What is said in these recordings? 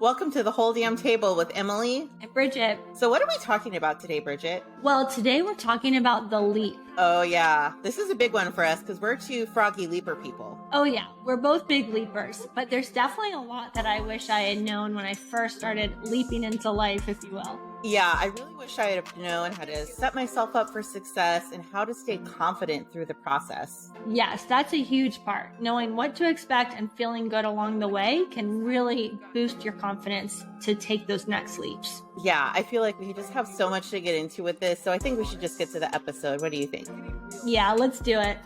Welcome to the Whole Damn Table with Emily and Brigitte. So what are we talking about today, Brigitte? Well, today we're talking about the leap. Oh yeah, this is a big one for us because we're two froggy leaper people. Oh yeah, we're both big leapers, but there's definitely a lot that I wish I had known when I first started leaping into life, if you will. Yeah, I really wish I had known how to set myself up for success and how to stay confident through the process. Yes, that's a huge part. Knowing what to expect and feeling good along the way can really boost your confidence to take those next leaps. Yeah, I feel like we just have so much to get into with this, so I think we should just get to the episode. What do you think? Yeah, let's do it.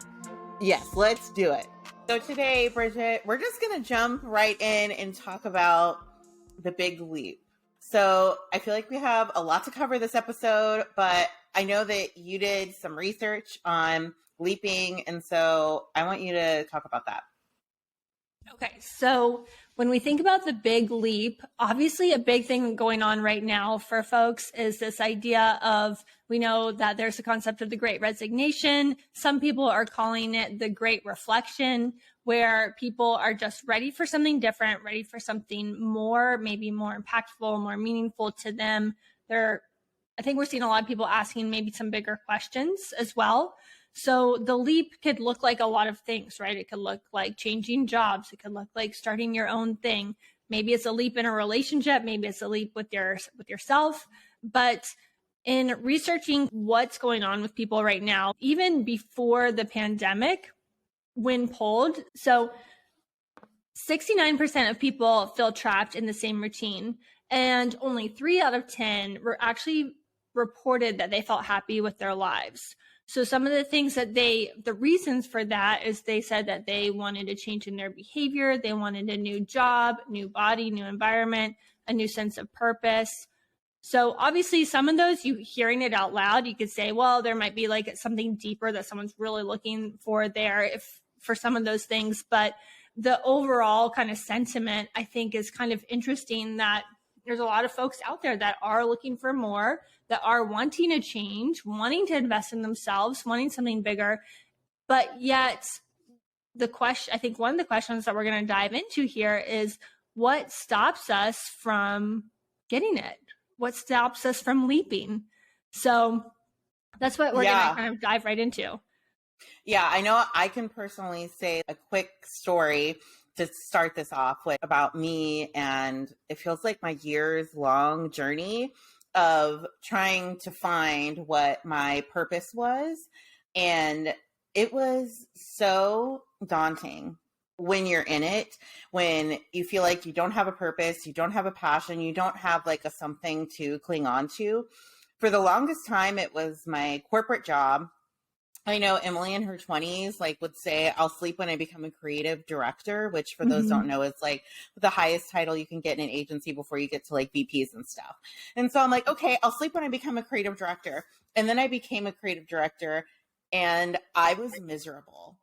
Yes, let's do it. So today, Brigitte, we're just going to jump right in and talk about the big leap. So I feel like we have a lot to cover this episode, but I know that you did some research on leaping, and so I want you to talk about that. Okay, so when we think about the big leap, obviously a big thing going on right now for folks is this idea of, we know that there's a concept of the Great Resignation. Some people are calling it the Great Reflection, where people are just ready for something different, ready for something more, maybe more impactful, more meaningful to them. I think we're seeing a lot of people asking maybe some bigger questions as well. So the leap could look like a lot of things, right? It could look like changing jobs. It could look like starting your own thing. Maybe it's a leap in a relationship. Maybe it's a leap with yourself. But in researching what's going on with people right now, even before the pandemic, when polled, so 69% of people feel trapped in the same routine, and only 3 out of 10 were actually reported that they felt happy with their lives. So some of the things that the reasons for that is they said that they wanted a change in their behavior. They wanted a new job, new body, new environment, a new sense of purpose. So obviously some of those, you hearing it out loud, you could say, well, there might be like something deeper that someone's really looking for there for some of those things. But the overall kind of sentiment, I think, is kind of interesting that there's a lot of folks out there that are looking for more, that are wanting a change, wanting to invest in themselves, wanting something bigger. But yet I think one of the questions that we're going to dive into here is what stops us from getting it? What stops us from leaping? So that's what we're going to kind of dive right into. Yeah, I know I can personally say a quick story to start this off with about me, and it feels like my years-long journey of trying to find what my purpose was. And it was so daunting when you're in it, when you feel like you don't have a purpose, you don't have a passion, you don't have like a something to cling on to. For the longest time, it was my corporate job. I know Emily in her 20s would say, I'll sleep when I become a creative director, which for those don't know, is like the highest title you can get in an agency before you get to like VPs and stuff. And so I'm like, okay, I'll sleep when I become a creative director. And then I became a creative director and I was miserable.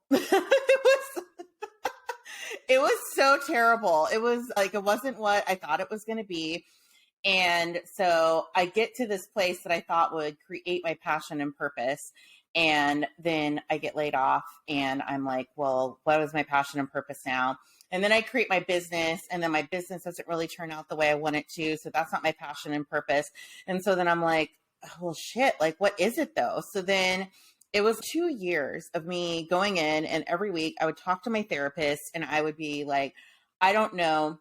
It was so terrible. It was like, it wasn't what I thought it was going to be. And so I get to this place that I thought would create my passion and purpose. And then I get laid off and I'm like, well, what is my passion and purpose now? And then I create my business and then my business doesn't really turn out the way I want it to. So that's not my passion and purpose. And so then I'm like, well, shit, like, what is it though? So then it was 2 years of me going in, and every week I would talk to my therapist and I would be like, I don't know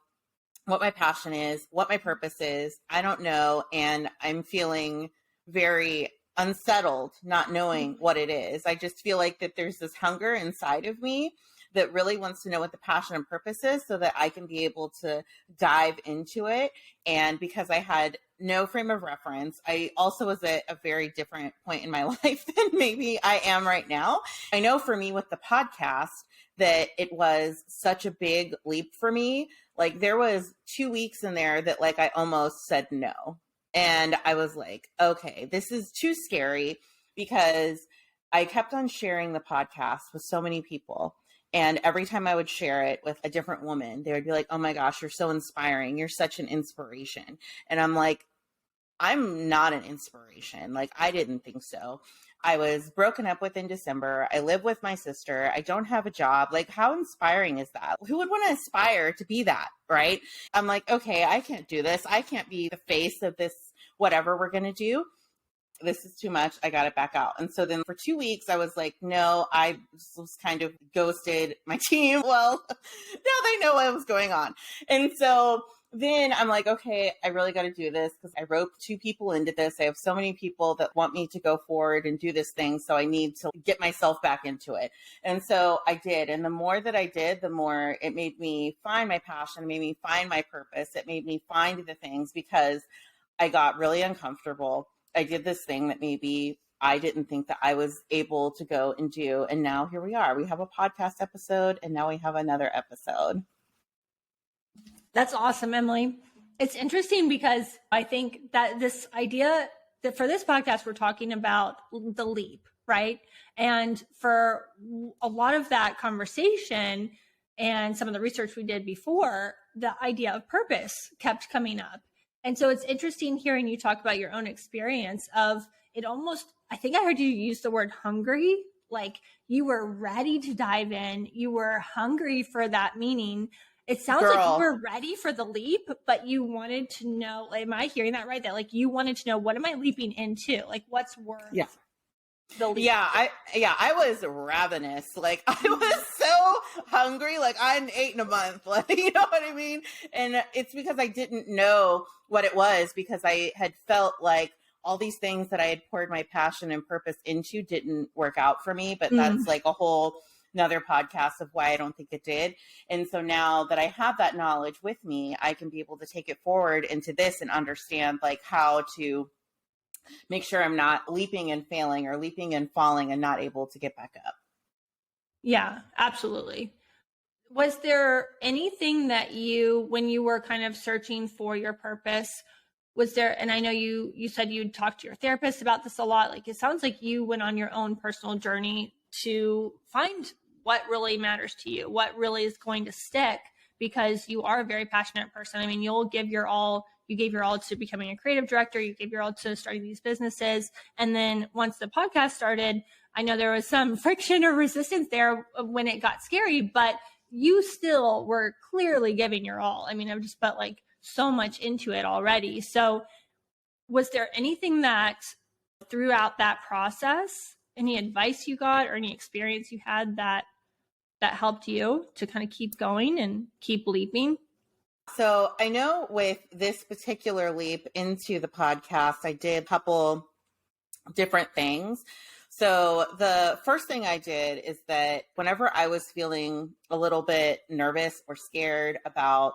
what my passion is, what my purpose is. I don't know. And I'm feeling very unsettled, not knowing what it is. I just feel like that there's this hunger inside of me that really wants to know what the passion and purpose is so that I can be able to dive into it. And because I had no frame of reference, I also was at a very different point in my life than maybe I am right now. I know for me with the podcast that it was such a big leap for me. Like there was 2 weeks in there that like I almost said no. And I was like, okay, this is too scary, because I kept on sharing the podcast with so many people. And every time I would share it with a different woman, they would be like, oh my gosh, you're so inspiring. You're such an inspiration. And I'm like, I'm not an inspiration. Like, I didn't think so. I was broken up with in December. I live with my sister. I don't have a job. Like, how inspiring is that? Who would want to aspire to be that? Right. I'm like, okay, I can't do this. I can't be the face of this, whatever we're going to do. This is too much. I got to back out. And so then for 2 weeks, I was like, no, I was kind of ghosted my team. Well, now they know what was going on. And so then I'm like, okay, I really got to do this because I roped 2 people into this. I have so many people that want me to go forward and do this thing. So I need to get myself back into it. And so I did. And the more that I did, the more it made me find my passion, it made me find my purpose. It made me find the things because I got really uncomfortable. I did this thing that maybe I didn't think that I was able to go and do. And now here we are. We have a podcast episode and now we have another episode. That's awesome, Emily. It's interesting because I think that this idea that for this podcast, we're talking about the leap, right? And for a lot of that conversation and some of the research we did before, the idea of purpose kept coming up. And so it's interesting hearing you talk about your own experience of it almost, I think I heard you use the word hungry, like you were ready to dive in. You were hungry for that meaning. It sounds like you were ready for the leap, but you wanted to know, am I hearing that right? That like you wanted to know, what am I leaping into? Like what's worth the leap? Yeah, I was ravenous. Like I was so hungry. Like I hadn't eaten a month. Like, you know what I mean? And it's because I didn't know what it was, because I had felt like all these things that I had poured my passion and purpose into didn't work out for me. But that's like a whole another podcast of why I don't think it did. And so now that I have that knowledge with me, I can be able to take it forward into this and understand like how to make sure I'm not leaping and failing or leaping and falling and not able to get back up. Yeah, absolutely. Was there anything that you, when you were kind of searching for your purpose, was there, and I know you said you'd talk to your therapist about this a lot, like it sounds like you went on your own personal journey to find what really matters to you, what really is going to stick, because you are a very passionate person. I mean, you'll give your all, you gave your all to becoming a creative director, you gave your all to starting these businesses. And then once the podcast started, I know there was some friction or resistance there when it got scary, but you still were clearly giving your all. I mean, I've just put like so much into it already. So was there anything that throughout that process, any advice you got or any experience you had that helped you to kind of keep going and keep leaping? So I know with this particular leap into the podcast, I did a couple different things. So the first thing I did is that whenever I was feeling a little bit nervous or scared about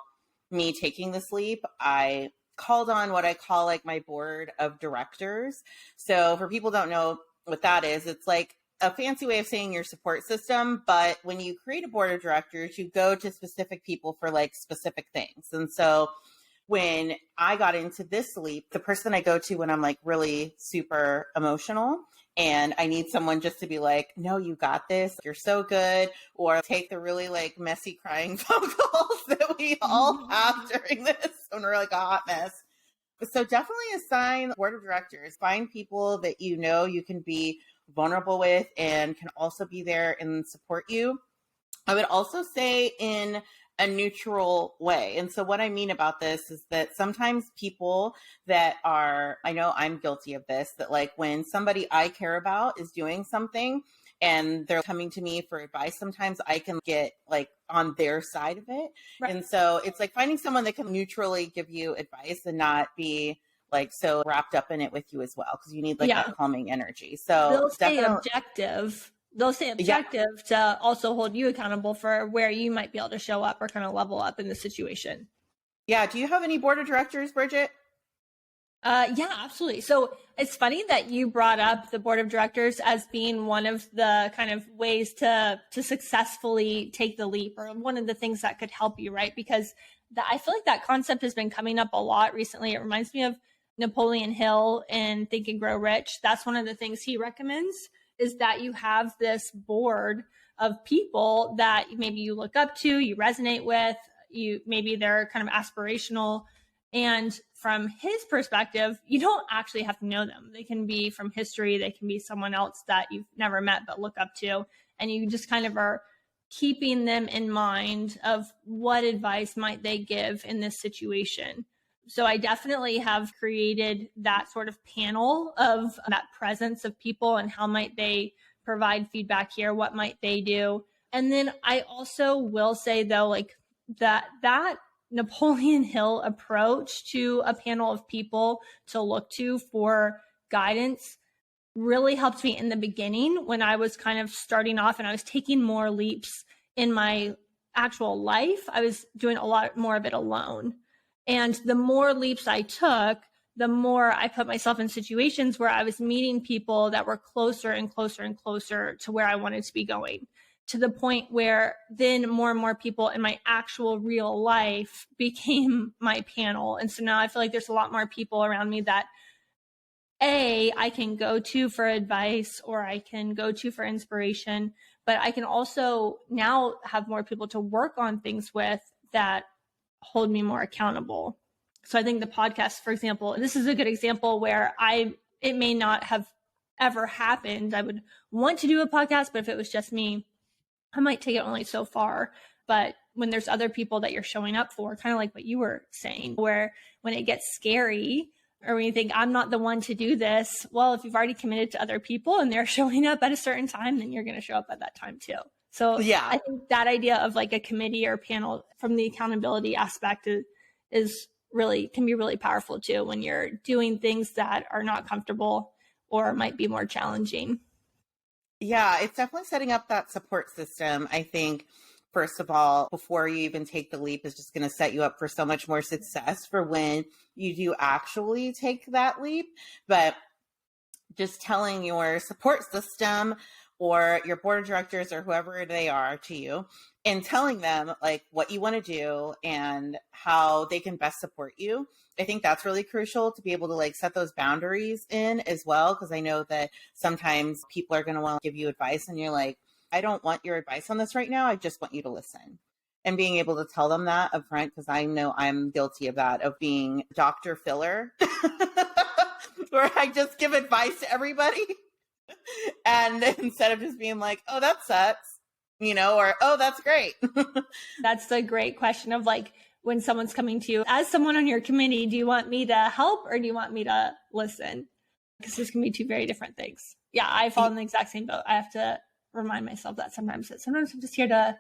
me taking this leap, I called on what I call like my board of directors. So for people who don't know what that is, it's like a fancy way of saying your support system. But when you create a board of directors, you go to specific people for like specific things. And so when I got into this leap, the person I go to when I'm like really super emotional and I need someone just to be like, no, you got this, you're so good, or take the really like messy crying phone calls that we all have during this when we're like a hot mess. So definitely assign the board of directors, find people that you know you can be vulnerable with and can also be there and support you. I would also say in a neutral way. And so what I mean about this is that sometimes people that are, I know I'm guilty of this, that like when somebody I care about is doing something and they're coming to me for advice, sometimes I can get like on their side of it. Right. And so it's like finding someone that can neutrally give you advice and not be like so wrapped up in it with you as well, because you need like that calming energy. So they'll stay objective. They'll stay objective to also hold you accountable for where you might be able to show up or kind of level up in the situation. Yeah. Do you have any board of directors, Brigitte? Yeah, absolutely. So it's funny that you brought up the board of directors as being one of the kind of ways to successfully take the leap, or one of the things that could help you, right? Because I feel like that concept has been coming up a lot recently. It reminds me of Napoleon Hill in Think and Grow Rich. That's one of the things he recommends, is that you have this board of people that maybe you look up to, you resonate with, maybe they're kind of aspirational, And from his perspective, you don't actually have to know them. They can be from history. They can be someone else that you've never met but look up to. And you just kind of are keeping them in mind of what advice might they give in this situation. So I definitely have created that sort of panel of that presence of people and how might they provide feedback here, what might they do. And then I also will say, though, like that Napoleon Hill approach to a panel of people to look to for guidance really helped me in the beginning when I was kind of starting off and I was taking more leaps in my actual life. I was doing a lot more of it alone. And the more leaps I took, the more I put myself in situations where I was meeting people that were closer and closer and closer to where I wanted to be going, to the point where then more and more people in my actual real life became my panel. And so now I feel like there's a lot more people around me that I can go to for advice or I can go to for inspiration, but I can also now have more people to work on things with that hold me more accountable. So I think the podcast, for example, this is a good example where it may not have ever happened. I would want to do a podcast, but if it was just me, I might take it only so far. But when there's other people that you're showing up for, kind of like what you were saying, where when it gets scary or when you think I'm not the one to do this, well, if you've already committed to other people and they're showing up at a certain time, then you're going to show up at that time too. So yeah, I think that idea of like a committee or panel from the accountability aspect is really, can be really powerful too when you're doing things that are not comfortable or might be more challenging. Yeah, it's definitely setting up that support system. I think, first of all, before you even take the leap, is just going to set you up for so much more success for when you do actually take that leap. But just telling your support system or your board of directors or whoever they are to you and telling them like what you want to do and how they can best support you. I think that's really crucial to be able to like set those boundaries in as well. Cause I know that sometimes people are going to want to give you advice and you're like, I don't want your advice on this right now. I just want you to listen. And being able to tell them that up front, because I know I'm guilty of that, of being Dr. Filler, where I just give advice to everybody. And instead of just being like, oh, that sucks, or, oh, that's great. That's a great question of like, when someone's coming to you as someone on your committee, do you want me to help or do you want me to listen? Because this can be two very different things. Yeah, I fall in the exact same boat. I have to remind myself that sometimes I'm just here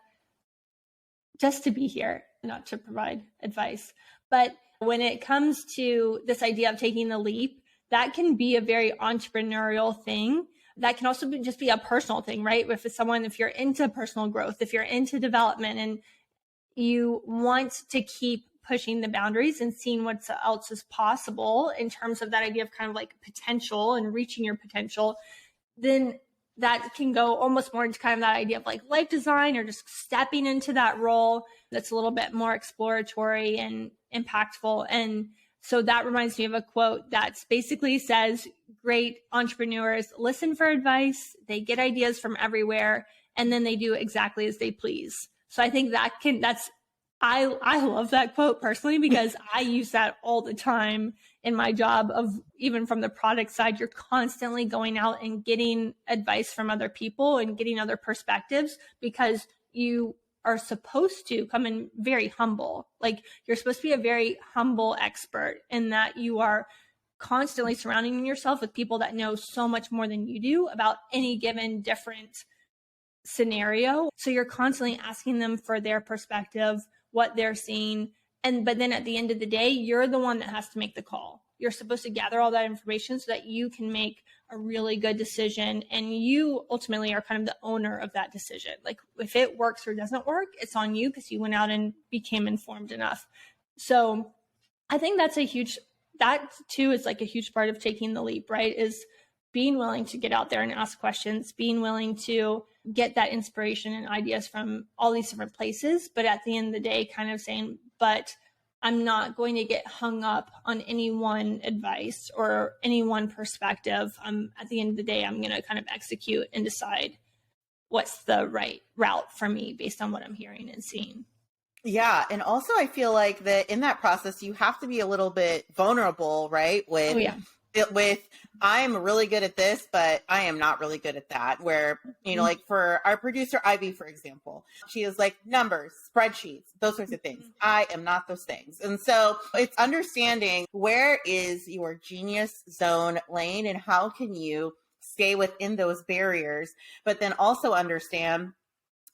just to be here, not to provide advice. But when it comes to this idea of taking the leap, that can be a very entrepreneurial thing. That can also just be a personal thing, right? If you're into personal growth, if you're into development and you want to keep pushing the boundaries and seeing what else is possible in terms of that idea of kind of like potential and reaching your potential, then that can go almost more into kind of that idea of like life design or just stepping into that role that's a little bit more exploratory and impactful. And so that reminds me of a quote that basically says, great entrepreneurs listen for advice, they get ideas from everywhere, and then they do exactly as they please. So I think I love that quote personally because I use that all the time in my job of even from the product side, you're constantly going out and getting advice from other people and getting other perspectives because you are supposed to come in very humble. Like you're supposed to be a very humble expert in that you are constantly surrounding yourself with people that know so much more than you do about any given different scenario. So you're constantly asking them for their perspective, what they're seeing. But then at the end of the day, you're the one that has to make the call. You're supposed to gather all that information so that you can make a really good decision. And you ultimately are kind of the owner of that decision. Like if it works or doesn't work, it's on you because you went out and became informed enough. So I think that too is like a huge part of taking the leap, right? Is being willing to get out there and ask questions, being willing to get that inspiration and ideas from all these different places. But at the end of the day, kind of saying, but I'm not going to get hung up on any one advice or any one perspective. At the end of the day, I'm going to kind of execute and decide what's the right route for me based on what I'm hearing and seeing. Yeah. And also I feel like that in that process, you have to be a little bit vulnerable, right? Oh yeah. With I'm really good at this, but I am not really good at that. Where, like for our producer, Ivy, for example, she is like numbers, spreadsheets, those sorts of things. I am not those things. And so it's understanding where is your genius zone lane and how can you stay within those barriers, but then also understand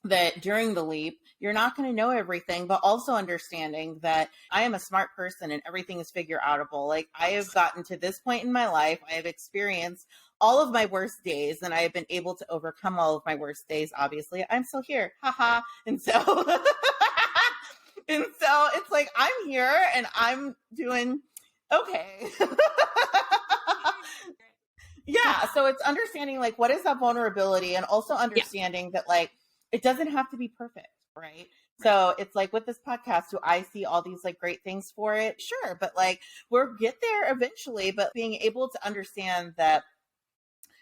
that during the leap, you're not going to know everything, but also understanding that I am a smart person and everything is figure outable. Like I have gotten to this point in my life, I have experienced all of my worst days and I have been able to overcome all of my worst days. Obviously, I'm still here. Haha. And so, and so it's like, I'm here and I'm doing okay. Yeah. So it's understanding like, what is that vulnerability and also understanding that like, it doesn't have to be perfect, right? So it's like with this podcast, do I see all these like great things for it? Sure. But like we'll get there eventually, but being able to understand that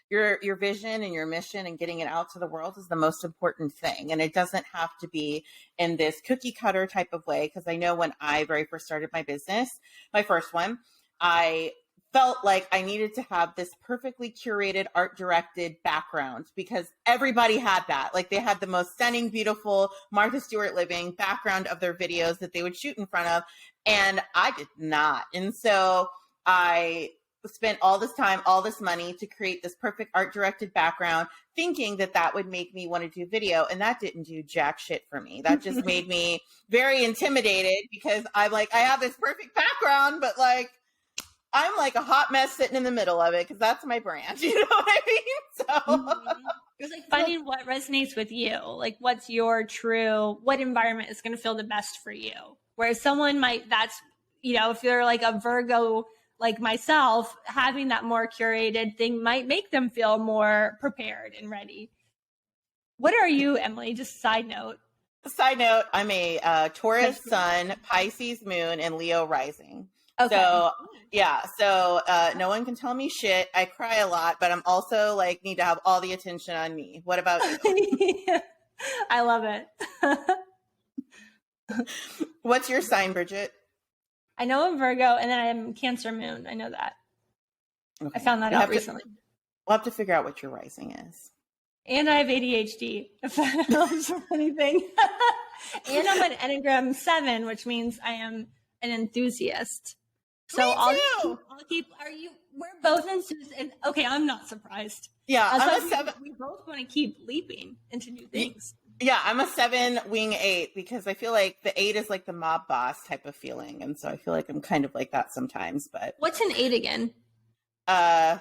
your vision and your mission and getting it out to the world is the most important thing. And it doesn't have to be in this cookie cutter type of way. Cause I know when I very first started my business, my first one, I felt like I needed to have this perfectly curated art directed background because everybody had that. Like they had the most stunning, beautiful Martha Stewart living background of their videos that they would shoot in front of. And I did not. And so I spent all this time, all this money to create this perfect art directed background, thinking that that would make me want to do video. And that didn't do jack shit for me. That just made me very intimidated because I'm like, I have this perfect background, but like, I'm like a hot mess sitting in the middle of it because that's my brand. You know what I mean? So it's like finding what resonates with you. Like what's your true, what environment is going to feel the best for you? Whereas someone might, that's, if you're like a Virgo like myself, having that more curated thing might make them feel more prepared and ready. What are you, Emily? Just side note. Side note, I'm a Taurus sun, Pisces moon, and Leo rising. Okay. So yeah, so no one can tell me shit. I cry a lot, but I'm also like need to have all the attention on me. What about you? I love it. What's your sign, Brigitte? I know I'm Virgo, and then I'm Cancer moon. I know that. Okay. I found that out recently. We'll have to figure out what your rising is. And I have ADHD, if that helps with anything. And I'm an Enneagram 7, which means I am an enthusiast. So I'll keep. We're both enthusiasts. Okay, I'm not surprised. Yeah, I'm a 7. We both want to keep leaping into new things. Yeah, I'm a 7 wing 8 because I feel like the 8 is like the mob boss type of feeling, and so I feel like I'm kind of like that sometimes. But what's an 8 again? I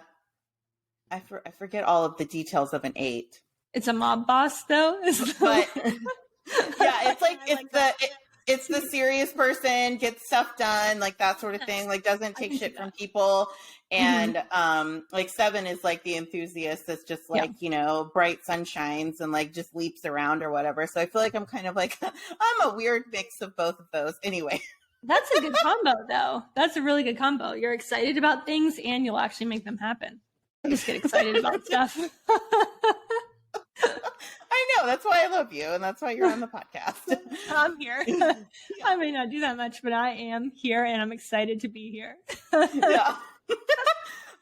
forget all of the details of an 8. It's a mob boss, though. But yeah, it's like it's the serious person, gets stuff done, like that sort of thing. Like doesn't take shit from people. And like 7 is like the enthusiast that's just like, bright sunshines and like just leaps around or whatever. So I feel like I'm kind of like, I'm a weird mix of both of those. Anyway. That's a good combo though. That's a really good combo. You're excited about things and you'll actually make them happen. I just get excited about stuff. I know. That's why I love you. And that's why you're on the podcast. I'm here. I may not do that much, but I am here and I'm excited to be here. Yeah.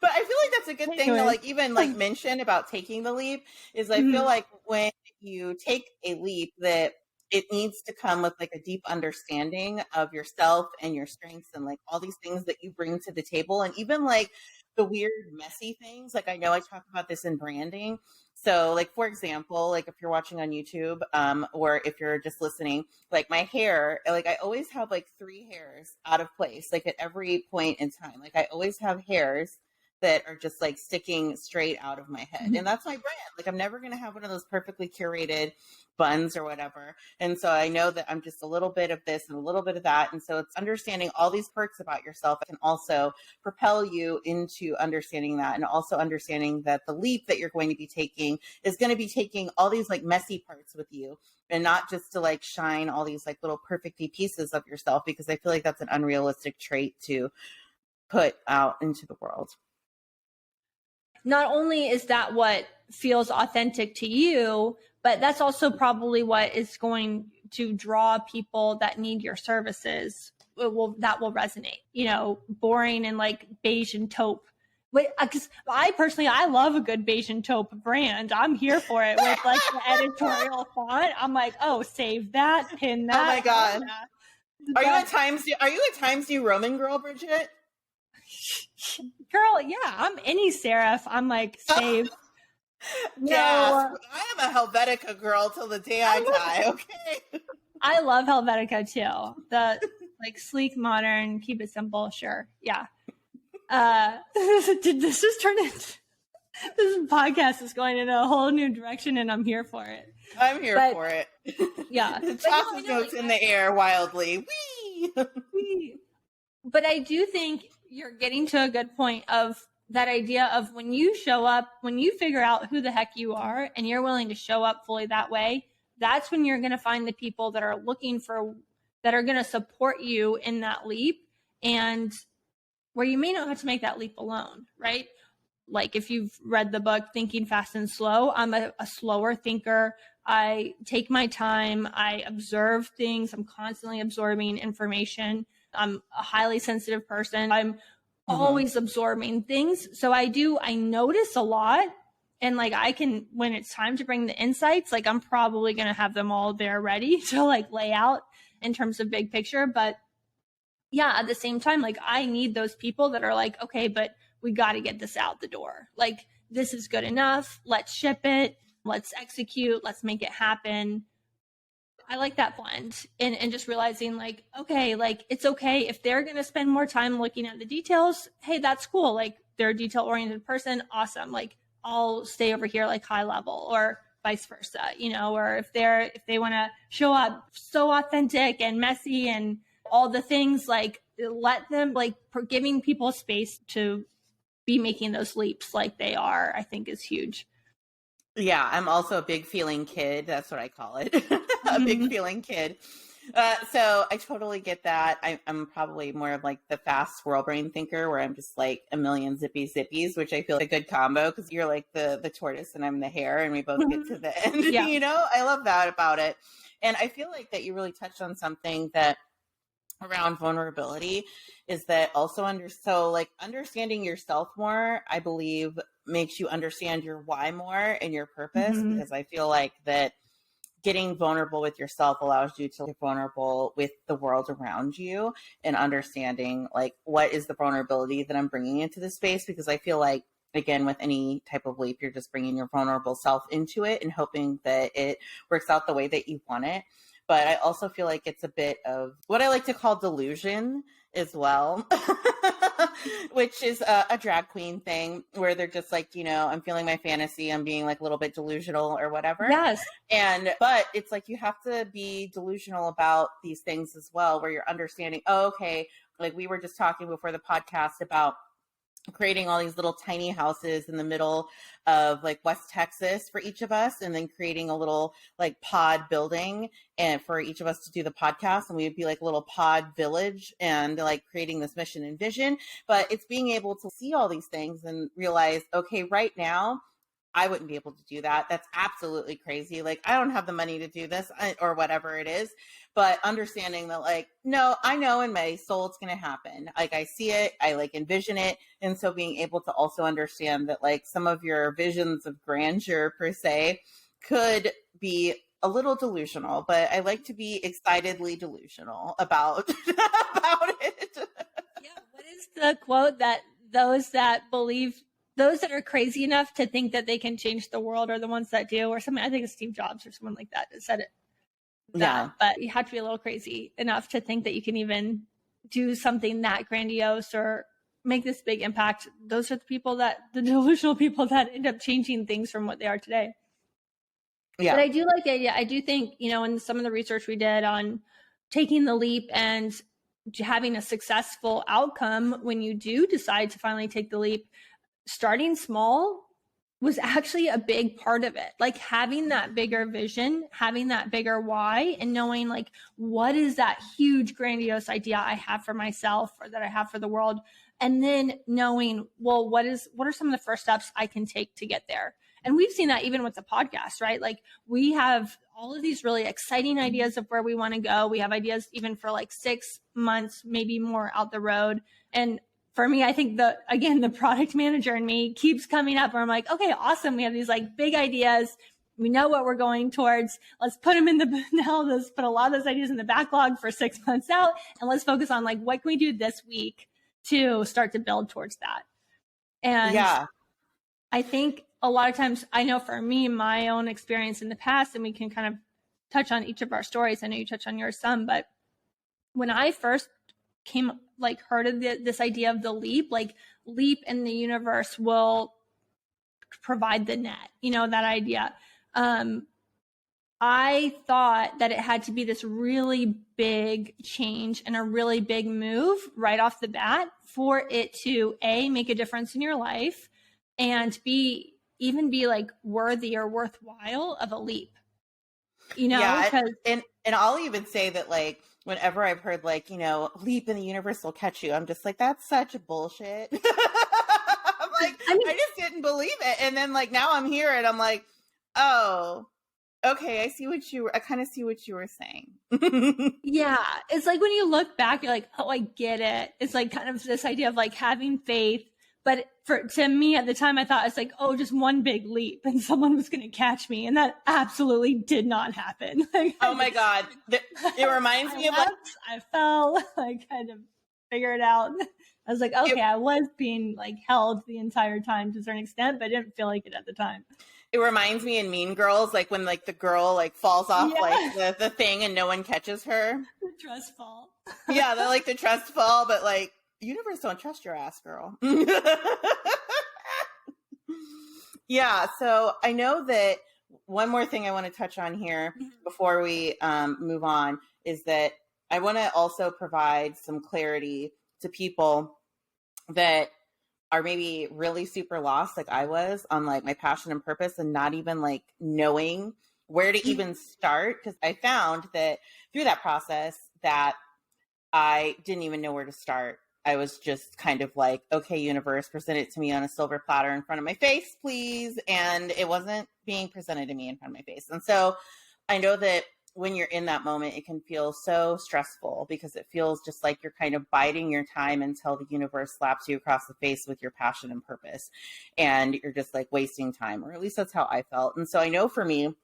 But I feel like that's a good thing to like even like mention about taking the leap is I feel like when you take a leap that it needs to come with like a deep understanding of yourself and your strengths and like all these things that you bring to the table. And even like the weird, messy things. Like I know I talk about this in branding. So like, for example, like if you're watching on YouTube or if you're just listening, like my hair, like I always have like 3 hairs out of place, like at every point in time. Like I always have hairs that are just like sticking straight out of my head. And that's my brand. Like I'm never going to have one of those perfectly curated buns or whatever. And so I know that I'm just a little bit of this and a little bit of that. And so it's understanding all these perks about yourself can also propel you into understanding that and also understanding that the leap that you're going to be taking is going to be taking all these like messy parts with you and not just to like shine all these like little perfecty pieces of yourself, because I feel like that's an unrealistic trait to put out into the world. Not only is that what feels authentic to you, But that's also probably what is going to draw people that need your services. That will resonate, boring and like beige and taupe. Because I love a good beige and taupe brand. I'm here for it with like the editorial font. I'm like, oh, save that, pin that. Oh my God. Are you a Times New Roman girl, Brigitte? Girl, yeah, I'm any serif. I'm like, save. Yes, I am a Helvetica girl till the day I die. Okay. I love Helvetica too. The like sleek, modern, keep it simple. Sure. Yeah. Did this just turn into this podcast is going in a whole new direction and I'm here for it. I'm here for it. Yeah. The chocolate notes in the air wildly. Whee! But I do think you're getting to a good point of that idea of when you show up, when you figure out who the heck you are and you're willing to show up fully that way, that's when you're going to find the people that are that are going to support you in that leap, and where you may not have to make that leap alone, right? Like if you've read the book Thinking Fast and Slow, I'm a slower thinker. I take my time. I observe things. I'm constantly absorbing information. I'm a highly sensitive person. I'm always absorbing things. So I notice a lot. And like when it's time to bring the insights, like I'm probably going to have them all there ready to like lay out in terms of big picture. But yeah, at the same time, like I need those people that are like, okay, but we got to get this out the door. Like this is good enough. Let's ship it. Let's execute. Let's make it happen. I like that blend and just realizing like, okay, like it's okay if they're going to spend more time looking at the details. Hey, that's cool. Like they're a detail oriented person. Awesome. Like I'll stay over here, like high level, or vice versa, or if they want to show up so authentic and messy and all the things, like let them, like giving people space to be making those leaps like they are, I think is huge. Yeah, I'm also a big feeling kid. That's what I call it. A big feeling kid. So I totally get that. I'm probably more of like the fast squirrel brain thinker where I'm just like a million zippy zippies, which I feel like a good combo because you're like the tortoise and I'm the hare and we both get to the end. Yeah. I love that about it. And I feel like that you really touched on something that around vulnerability is that also understanding yourself more, I believe makes you understand your why more and your purpose, because I feel like that getting vulnerable with yourself allows you to get vulnerable with the world around you and understanding like what is the vulnerability that I'm bringing into the space, because I feel like again with any type of leap you're just bringing your vulnerable self into it and hoping that it works out the way that you want it. But I also feel like it's a bit of what I like to call delusion as well, which is a drag queen thing where they're just like, I'm feeling my fantasy. I'm being like a little bit delusional or whatever. Yes. But it's like you have to be delusional about these things as well, where you're understanding, oh, okay, like we were just talking before the podcast about creating all these little tiny houses in the middle of like West Texas for each of us, and then creating a little like pod building and for each of us to do the podcast, and we would be like a little pod village and like creating this mission and vision. But it's being able to see all these things and realize, okay, right now I wouldn't be able to do that. That's absolutely crazy. Like I don't have the money to do this or whatever it is. But understanding that like, no, I know in my soul it's going to happen. Like I see it, I like envision it. And so being able to also understand that like some of your visions of grandeur per se could be a little delusional, but I like to be excitedly delusional about it. Yeah. What is the quote that those that are crazy enough to think that they can change the world are the ones that do, or something? I think it's Steve Jobs or someone like that said it. Yeah. But you have to be a little crazy enough to think that you can even do something that grandiose or make this big impact. Those are the delusional people that end up changing things from what they are today. Yeah. But I do like it. Yeah. I do think, in some of the research we did on taking the leap and having a successful outcome when you do decide to finally take the leap, starting small was actually a big part of it. Like having that bigger vision, having that bigger why, and knowing like, what is that huge grandiose idea I have for myself or that I have for the world? And then knowing, well, what are some of the first steps I can take to get there? And we've seen that even with the podcast, right? Like we have all of these really exciting ideas of where we want to go. We have ideas even for like 6 months, maybe more out the road. And for me, I think the product manager in me keeps coming up where I'm like, okay, awesome. We have these like big ideas. We know what we're going towards. Let's put them in let's put a lot of those ideas in the backlog for 6 months out. And let's focus on like, what can we do this week to start to build towards that? And I think a lot of times, I know for me, my own experience in the past, and we can kind of touch on each of our stories. I know you touched on yours some, but when I first heard of this idea of the leap, like leap in the universe will provide the net, that idea. I thought that it had to be this really big change and a really big move right off the bat for it to A, make a difference in your life, and B, even be like worthy or worthwhile of a leap. Yeah, and I'll even say that like whenever I've heard like, leap in the universe will catch you, I'm just like, that's such bullshit. I'm like, I just didn't believe it. And then like now I'm here and I'm like, oh, okay, I kind of see what you were saying. Yeah. It's like when you look back, you're like, oh, I get it. It's like kind of this idea of like having faith. But to me at the time, I thought it's like, oh, just one big leap and someone was going to catch me. And that absolutely did not happen. Like, oh my God. It reminds me of like, I fell, I kind of figured it out. I was like, okay, I was being like held the entire time to a certain extent, but I didn't feel like it at the time. It reminds me in Mean Girls, like when like the girl like falls off like the thing and no one catches her. The trust fall. Yeah, they're like the trust fall, but like universe don't trust your ass, girl. Yeah, so I know that one more thing I want to touch on here before we move on is that I want to also provide some clarity to people that are maybe really super lost like I was on like my passion and purpose and not even like knowing where to even start, because I found that through that process that I didn't even know where to start. I was just kind of like, okay, universe, present it to me on a silver platter in front of my face, please. And it wasn't being presented to me in front of my face. And so I know that when you're in that moment, it can feel so stressful because it feels just like you're kind of biding your time until the universe slaps you across the face with your passion and purpose. And you're just like wasting time, or at least that's how I felt. And so I know for me,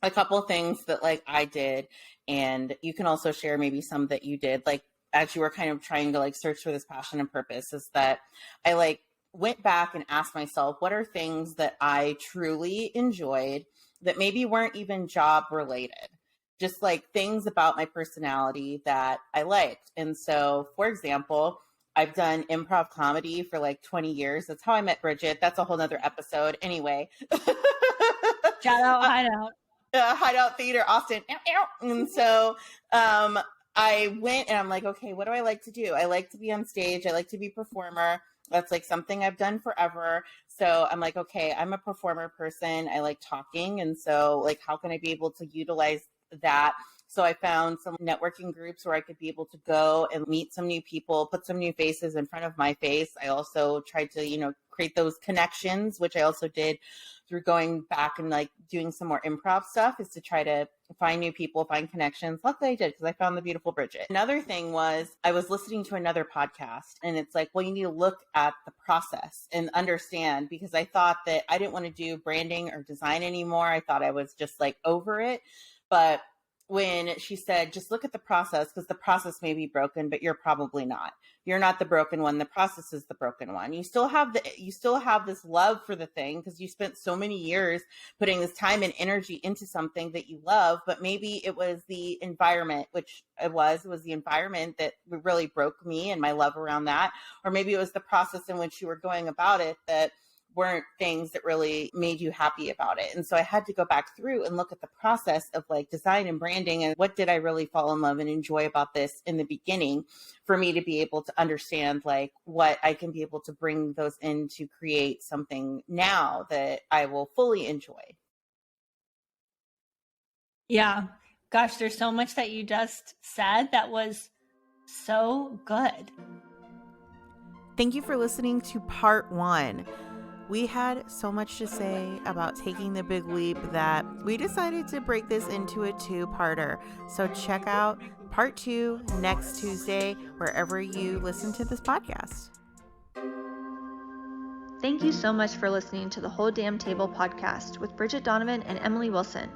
a couple things that like I did, and you can also share maybe some that you did, like as you were kind of trying to like search for this passion and purpose, is that I like went back and asked myself, what are things that I truly enjoyed that maybe weren't even job related? Just like things about my personality that I liked. And so, for example, I've done improv comedy for like 20 years. That's how I met Brigitte. That's a whole nother episode. Anyway. Shout out Hideout. Hideout Theater, Austin. And so I went and I'm like, okay, what do I like to do? I like to be on stage. I like to be a performer. That's like something I've done forever. So I'm like, okay, I'm a performer person. I like talking. And so like, how can I be able to utilize that? So I found some networking groups where I could be able to go and meet some new people, put some new faces in front of my face. I also tried to, create those connections, which I also did through going back and like doing some more improv stuff, is to try to find new people, find connections. Luckily I did, because I found the beautiful Brigitte. Another thing was I was listening to another podcast, and it's like, well, you need to look at the process and understand, because I thought that I didn't want to do branding or design anymore. I thought I was just like over it. But when she said, just look at the process, because the process may be broken, but you're probably not. You're not the broken one. The process is the broken one. You still have this love for the thing, because you spent so many years putting this time and energy into something that you love, but maybe it was the environment, which it was the environment that really broke me and my love around that. Or maybe it was the process in which you were going about it that weren't things that really made you happy about it. And so I had to go back through and look at the process of like design and branding, and what did I really fall in love and enjoy about this in the beginning, for me to be able to understand like what I can be able to bring those in to create something now that I will fully enjoy. Yeah. Gosh, there's so much that you just said that was so good. Thank you for listening to part 1. We had so much to say about taking the big leap that we decided to break this into a two-parter. So check out part 2 next Tuesday, wherever you listen to this podcast. Thank you so much for listening to the Whole Damn Table podcast with Brigitte Donovan and Emily Wilson.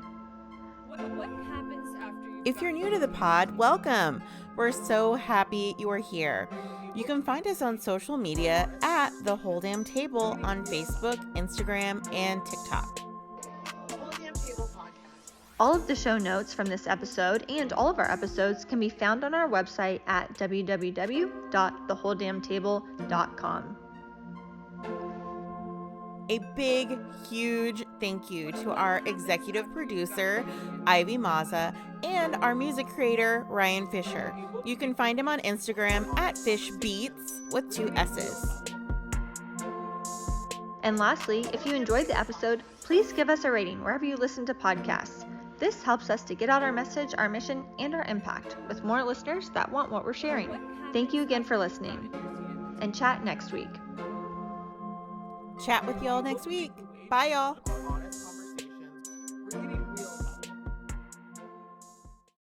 What happens after you... If you're new to the pod, welcome. We're so happy you are here. You can find us on social media at The Whole Damn Table on Facebook, Instagram, and TikTok. The Whole Damn Table podcast. All of the show notes from this episode and all of our episodes can be found on our website at www.thewholedamntable.com. A big, huge thank you to our executive producer, Ivy Maza, and our music creator, Ryan Fisher. You can find him on Instagram at fishbeats with 2 S's. And lastly, if you enjoyed the episode, please give us a rating wherever you listen to podcasts. This helps us to get out our message, our mission, and our impact with more listeners that want what we're sharing. Thank you again for listening, and chat next week. Chat with y'all next week. Bye, y'all.